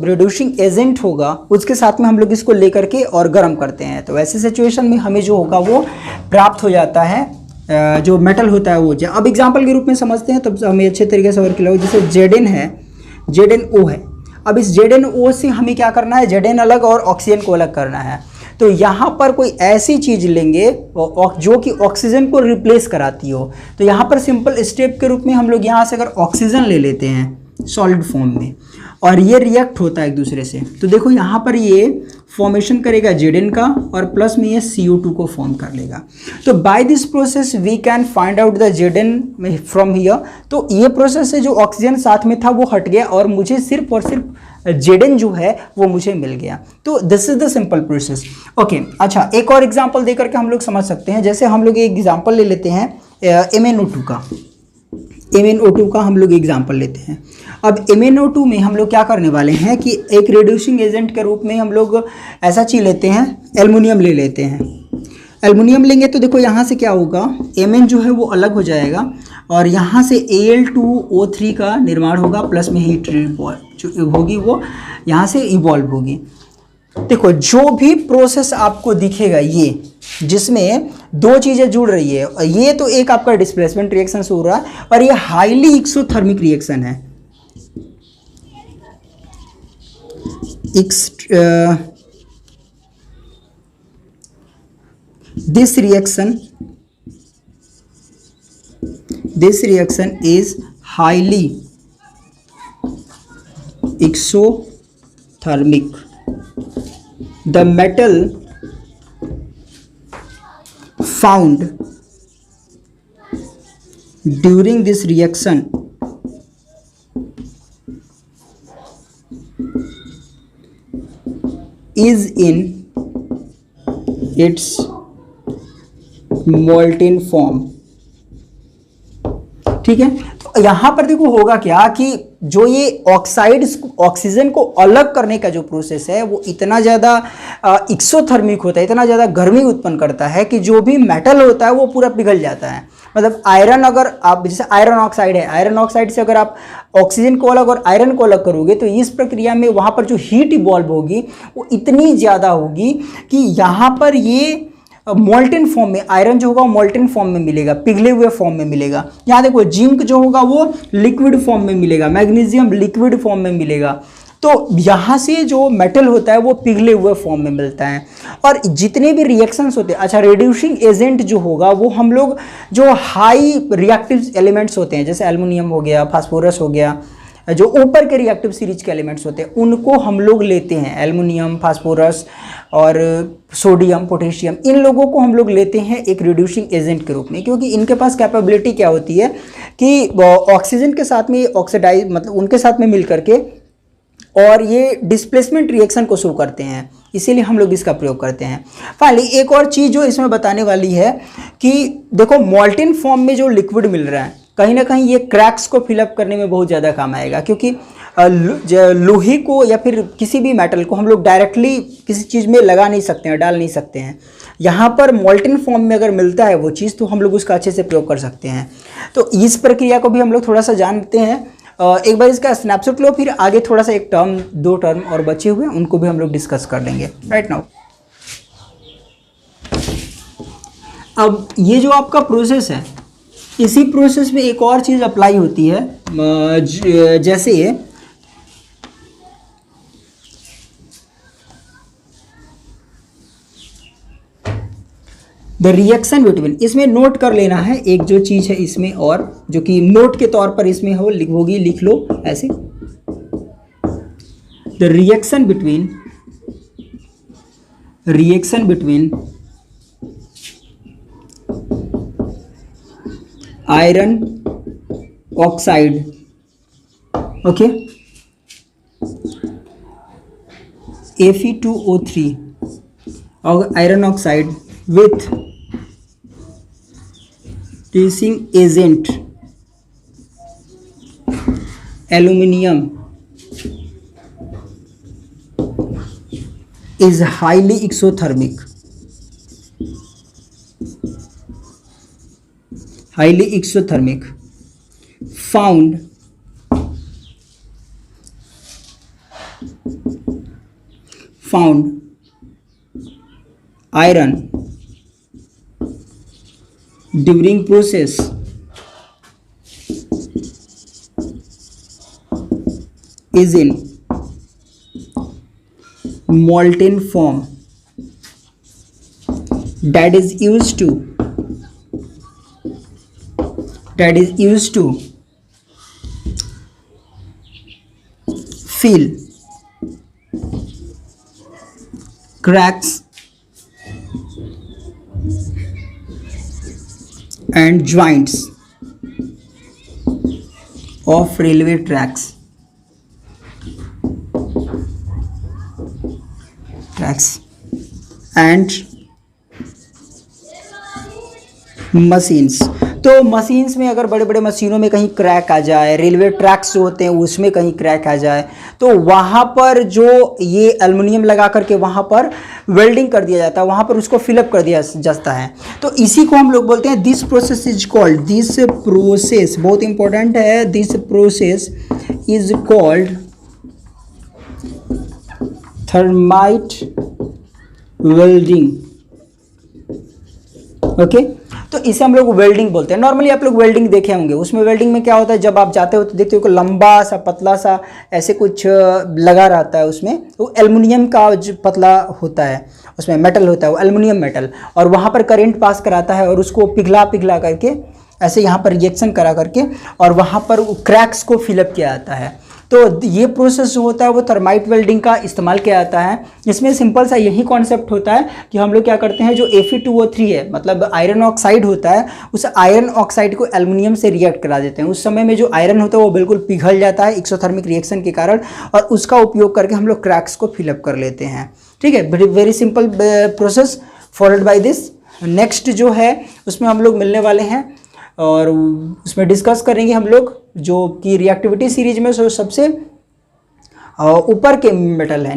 रिड्यूसिंग एजेंट होगा उसके साथ में हम लोग इसको लेकर के और गर्म करते हैं, तो ऐसे सिचुएशन में हमें जो होगा वो प्राप्त हो जाता है, जो मेटल होता है वो। अब एग्जांपल के रूप में समझते हैं तब हमें अच्छे तरीके से और क्लियर हो। जैसे Zn है, ZnO है। अब इस ZnO से हमें क्या करना है, Zn अलग और ऑक्सीजन को अलग करना है। तो यहाँ पर कोई ऐसी चीज़ लेंगे जो कि ऑक्सीजन को रिप्लेस कराती हो। तो यहाँ पर सिंपल स्टेप के रूप में हम लोग यहाँ से अगर ऑक्सीजन ले लेते हैं सॉलिड फॉर्म में, और ये रिएक्ट होता है एक दूसरे से, तो देखो यहाँ पर ये फॉर्मेशन करेगा Zn का और प्लस में ये CO2 को फॉर्म कर लेगा। तो by this process we can find out the Zn from here. तो ये प्रोसेस है, जो ऑक्सीजन साथ में था वो हट गया और मुझे सिर्फ और सिर्फ Zn जो है वो मुझे मिल गया। तो this is the simple process. Okay, अच्छा एक और एग्जाम्पल दे करके हम लोग समझ सकते हैं। जैसे हम लोग एक एग्जाम्पल ले लेते हैं MnO2 का हम लोग एग्जाम्पल लेते हैं। अब MnO2 में हम लोग क्या करने वाले हैं कि एक रिड्यूसिंग एजेंट के रूप में हम लोग ऐसा चीज़ लेते हैं, एल्युमिनियम ले लेते हैं। एल्युमिनियम लेंगे तो देखो यहाँ से क्या होगा, Mn जो है वो अलग हो जाएगा और यहाँ से Al2O3 का निर्माण होगा, प्लस में हीट जो होगी वो यहाँ से इवॉल्व होगी। देखो जो भी प्रोसेस आपको दिखेगा ये, जिसमें दो चीज़ें जुड़ रही है, ये तो एक आपका डिस्प्लेसमेंट रिएक्शन से हो रहा है और ये हाईली एक्सोथर्मिक रिएक्शन है। This reaction is highly exothermic. The metal found during this reaction is in its molten form, ठीक है। तो यहां पर देखो होगा क्या कि जो ये ऑक्सीजन को अलग करने का जो प्रोसेस है वो इतना ज़्यादा एक्सोथर्मिक होता है, इतना ज़्यादा गर्मी उत्पन्न करता है कि जो भी मेटल होता है वो पूरा पिघल जाता है। मतलब आयरन, अगर आप जैसे आयरन ऑक्साइड है, आयरन ऑक्साइड से अगर आप ऑक्सीजन को अलग और आयरन को अलग करोगे तो इस प्रक्रिया में वहाँ पर जो हीट इवॉल्व होगी वो इतनी ज़्यादा होगी कि यहाँ पर ये मोल्टेन फॉर्म में, आयरन जो होगा वो मोल्टेन फॉर्म में मिलेगा, पिघले हुए फॉर्म में मिलेगा। यहाँ देखो जिंक जो होगा वो लिक्विड फॉर्म में मिलेगा, मैग्नीशियम लिक्विड फॉर्म में मिलेगा। तो यहाँ से जो मेटल होता है वो पिघले हुए फॉर्म में मिलता है। और जितने भी रिएक्शंस होते हैं, अच्छा रिड्यूसिंग एजेंट जो होगा वो हम लोग जो हाई रिएक्टिव एलिमेंट्स होते हैं, जैसे एल्युमिनियम हो गया, फास्फोरस हो गया, जो ऊपर के रिएक्टिव सीरीज के एलिमेंट्स होते हैं उनको हम लोग लेते हैं। एल्युमिनियम, फास्फोरस और सोडियम, पोटेशियम, इन लोगों को हम लोग लेते हैं एक रिड्यूसिंग एजेंट के रूप में, क्योंकि इनके पास कैपेबिलिटी क्या होती है कि ऑक्सीजन के साथ में ऑक्सीडाइज, मतलब उनके साथ में मिल करके और ये डिस्प्लेसमेंट रिएक्शन को शो करते हैं, इसीलिए हम लोग इसका प्रयोग करते हैं। फाइनली एक और चीज़ जो इसमें बताने वाली है कि देखो मोल्टेन फॉर्म में जो लिक्विड मिल रहा है कहीं ना कहीं ये क्रैक्स को फिलअप करने में बहुत ज़्यादा काम आएगा, क्योंकि लोहे को या फिर किसी भी मेटल को हम लोग डायरेक्टली किसी चीज़ में लगा नहीं सकते हैं, डाल नहीं सकते हैं। यहाँ पर मोल्टेन फॉर्म में अगर मिलता है वो चीज़ तो हम लोग उसका अच्छे से प्रयोग कर सकते हैं। तो इस प्रक्रिया को भी हम लोग थोड़ा सा जानते हैं। एक बार इसका स्नैपशॉट लो, फिर आगे थोड़ा सा एक टर्म, दो टर्म और बचे हुए उनको भी हम लोग डिस्कस कर लेंगे राइट नाउ। अब ये जो आपका प्रोसेस है, इसी प्रोसेस में एक और चीज़ अप्लाई होती है, जैसे द रिएक्शन बिटवीन, इसमें नोट कर लेना है एक जो चीज़ है इसमें, और जो कि नोट के तौर पर इसमें होगी, लिख लो ऐसे। The reaction between iron oxide, okay, Fe2O3 और iron oxide with teaching agent aluminium is highly exothermic, found iron during process is in molten form that is used to fill cracks and joints of railway tracks and machines. तो मशीन्स में अगर बड़े बड़े मशीनों में कहीं क्रैक आ जाए, रेलवे ट्रैक्स जो होते हैं उसमें कहीं क्रैक आ जाए, तो वहाँ पर जो ये एल्युमिनियम लगा करके वहाँ पर वेल्डिंग कर दिया जाता है, वहाँ पर उसको फिलअप कर दिया जाता है। तो इसी को हम लोग बोलते हैं, this process is called, this process बहुत इंपॉर्टेंट है, this process is called thermite welding, okay. तो इसे हम लोग वेल्डिंग बोलते हैं। नॉर्मली आप लोग वेल्डिंग देखे होंगे, उसमें वेल्डिंग में क्या होता है, जब आप जाते हो तो देखते हो कि लंबा सा पतला सा ऐसे कुछ लगा रहता है, उसमें वो एल्युमिनियम का जो पतला होता है, उसमें मेटल होता है, वो एल्युमिनियम मेटल, और वहाँ पर करंट पास कराता है और उसको पिघला करके ऐसे यहाँ पर रिएक्शन करा करके और वहाँ पर क्रैक्स को फिलअप किया जाता है। तो ये प्रोसेस जो होता है वो थर्माइट वेल्डिंग का इस्तेमाल किया जाता है। इसमें सिंपल सा यही कॉन्सेप्ट होता है कि हम लोग क्या करते हैं, जो Fe2O3 है, मतलब आयरन ऑक्साइड होता है, उस आयरन ऑक्साइड को एल्युमिनियम से रिएक्ट करा देते हैं। उस समय में जो आयरन होता है वो बिल्कुल पिघल जाता है एक्सोथर्मिक रिएक्शन के कारण, और उसका उपयोग करके हम लोग क्रैक्स को फिलअप कर लेते हैं। ठीक है, very simple process followed by this. Next जो है उसमें हम लोग मिलने वाले हैं और उसमें डिस्कस करेंगे हम लोग जो कि रिएक्टिविटी सीरीज में सबसे ऊपर के मेटल है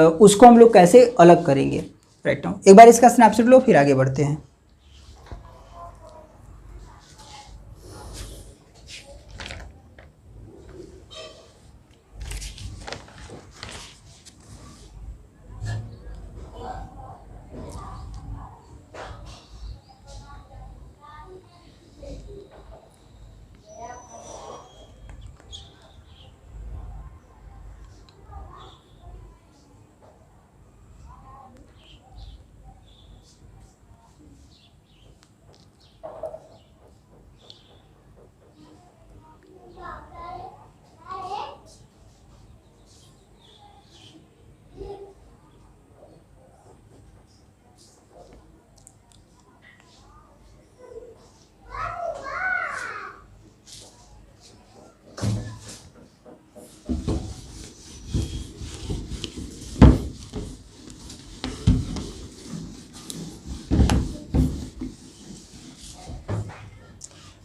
उसको हम लोग कैसे अलग करेंगे। राइट नाउ एक बार इसका स्नैपशॉट लो, फिर आगे बढ़ते हैं।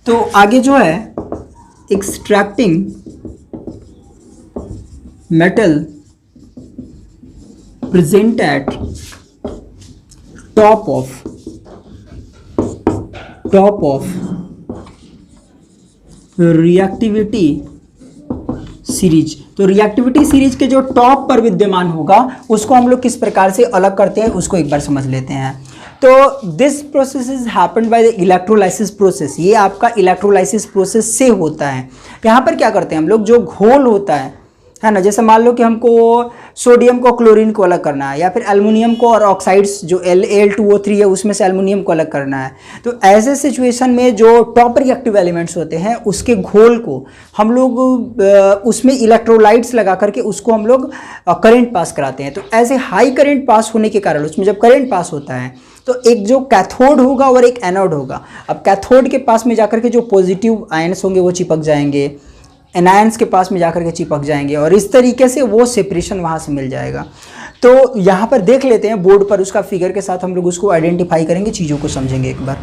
तो आगे जो है extracting metal present at top of reactivity series. तो रिएक्टिविटी सीरीज के जो टॉप पर विद्यमान होगा उसको हम लोग किस प्रकार से अलग करते हैं उसको एक बार समझ लेते हैं। तो this process is happened by the electrolysis process. ये आपका इलेक्ट्रोलाइसिस प्रोसेस से होता है। यहाँ पर क्या करते हैं हम लोग, जो घोल होता है है ना। जैसे मान लो कि हमको सोडियम को क्लोरीन को अलग करना है, या फिर एल्युमिनियम को और ऑक्साइड्स जो Al2O3 है उसमें से एल्युमिनियम को अलग करना है। तो ऐसे सिचुएशन में जो टॉप रिएक्टिव एलिमेंट्स होते हैं उसके घोल को हम लोग उसमें इलेक्ट्रोलाइट्स लगा करके उसको हम लोग करंट पास कराते हैं। तो ऐसे हाई करंट पास होने के कारण उसमें जब करंट पास होता है तो एक जो कैथोड होगा और एक एनोड होगा। अब कैथोड के पास में जाकर के जो पॉजिटिव आयन्स होंगे वो चिपक जाएंगे, एनायंस के पास में जाकर के चिपक जाएंगे, और इस तरीके से वो सेपरेशन वहाँ से मिल जाएगा। तो यहाँ पर देख लेते हैं बोर्ड पर उसका फिगर के साथ हम लोग उसको आइडेंटिफाई करेंगे, चीज़ों को समझेंगे एक बार।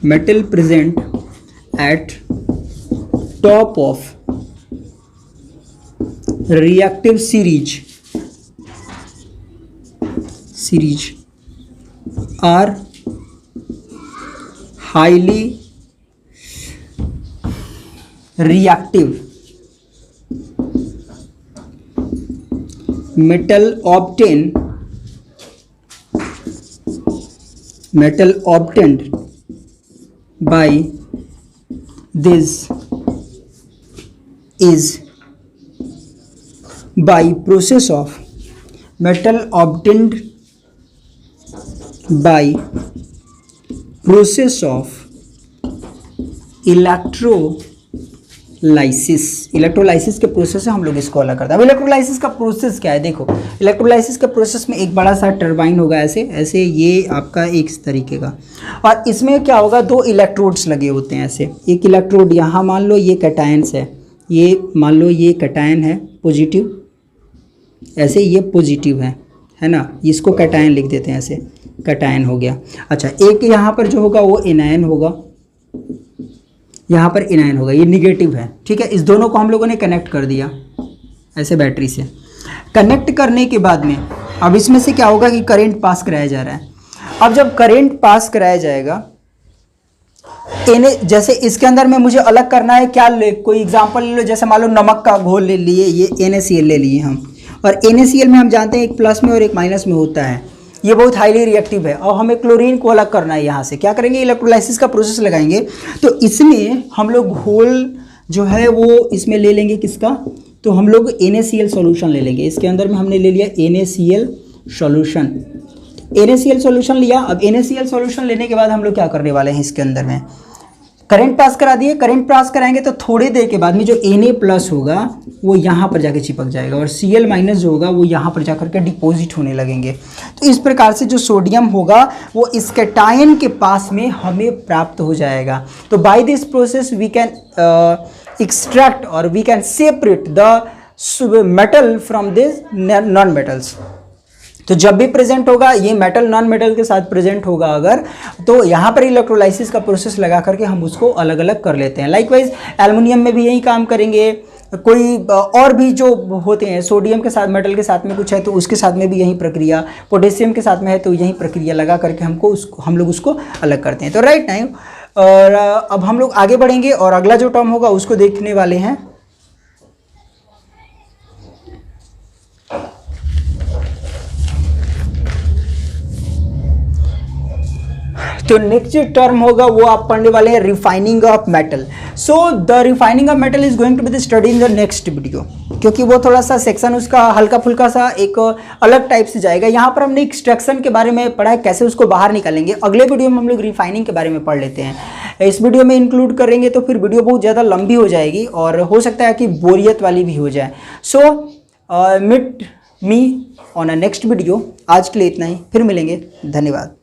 metal present at top of reactive series are highly reactive. Metal obtained by this is by process of metal obtained by process of electrolysis के प्रोसेस से हम लोग इसको अलग करते हैं। अब इलेक्ट्रोलाइसिस का प्रोसेस क्या है, देखो इलेक्ट्रोलाइसिस के प्रोसेस में एक बड़ा सा टरबाइन होगा, ऐसे ये आपका एक तरीके का, और इसमें क्या होगा, दो इलेक्ट्रोड्स लगे होते हैं ऐसे। एक इलेक्ट्रोड यहाँ मान लो ये कैटायंस है, ये मान लो ये कैटायन है पॉजिटिव, ऐसे ये पॉजिटिव है ना, इसको कैटायन लिख देते हैं, ऐसे कैटायन हो गया। अच्छा, एक यहाँ पर जो होगा वो एनायन होगा, यहाँ पर एनायन होगा, ये निगेटिव है, ठीक है। इस दोनों को हम लोगों ने कनेक्ट कर दिया ऐसे बैटरी से। कनेक्ट करने के बाद में अब इसमें से क्या होगा कि करंट पास कराया जा रहा है। अब जब करंट पास कराया जाएगा, जैसे इसके अंदर में मुझे अलग करना है, क्या कोई एग्जांपल ले लो, जैसे मान लो नमक का घोल ले लिए, ये NaCl ले लिए हम, और NaCl में हम जानते हैं एक प्लस में और एक माइनस में होता है, ये बहुत हाईली रिएक्टिव है। और हमें क्लोरीन को अलग करना है, यहाँ से क्या करेंगे, इलेक्ट्रोलाइसिस का प्रोसेस लगाएंगे। तो इसमें हम लोग घोल जो है वो इसमें ले लेंगे, किसका, तो हम लोग NaCl सॉल्यूशन ले लेंगे। इसके अंदर में हमने ले लिया NaCl सॉल्यूशन, NaCl सॉल्यूशन लिया। अब NaCl सॉल्यूशन लेने के बाद हम लोग क्या करने वाले हैं, इसके अंदर में करंट पास करा दिए। करंट पास कराएंगे तो थोड़ी देर के बाद में जो Na+ होगा वो यहाँ पर जाके चिपक जाएगा, और Cl- जो होगा वो यहाँ पर जाकर के डिपॉजिट होने लगेंगे। तो इस प्रकार से जो सोडियम होगा वो इस कैटायन के पास में हमें प्राप्त हो जाएगा। तो by this process we can extract और we can separate the metal from this non metals. तो जब भी प्रेजेंट होगा ये मेटल नॉन मेटल के साथ प्रेजेंट होगा अगर, तो यहाँ पर इलेक्ट्रोलाइसिस का प्रोसेस लगा करके हम उसको अलग अलग कर लेते हैं। लाइकवाइज एल्युमिनियम में भी यही काम करेंगे, कोई और भी जो होते हैं, सोडियम के साथ मेटल के साथ में कुछ है तो उसके साथ में भी यही प्रक्रिया, पोटेशियम के साथ में है तो यही प्रक्रिया लगा करके हम लोग उसको अलग करते हैं। तो राइट टाइम, और अब हम लोग आगे बढ़ेंगे और अगला जो टर्म होगा उसको देखने वाले हैं। तो नेक्स्ट जो टर्म होगा वो आप पढ़ने वाले हैं refining of metal. So the refining of metal is going to be the study in the next video, क्योंकि वो थोड़ा सा सेक्शन उसका हल्का फुल्का सा एक अलग टाइप से जाएगा। यहाँ पर हमने एक्सट्रैक्शन के बारे में पढ़ा है, कैसे उसको बाहर निकालेंगे। अगले वीडियो में हम लोग रिफाइनिंग के बारे में पढ़ लेते हैं। इस वीडियो में इंक्लूड करेंगे तो फिर वीडियो बहुत ज़्यादा लंबी हो जाएगी और हो सकता है कि बोरियत वाली भी हो जाए। So meet me on a next video. आज के लिए इतना ही, फिर मिलेंगे, धन्यवाद।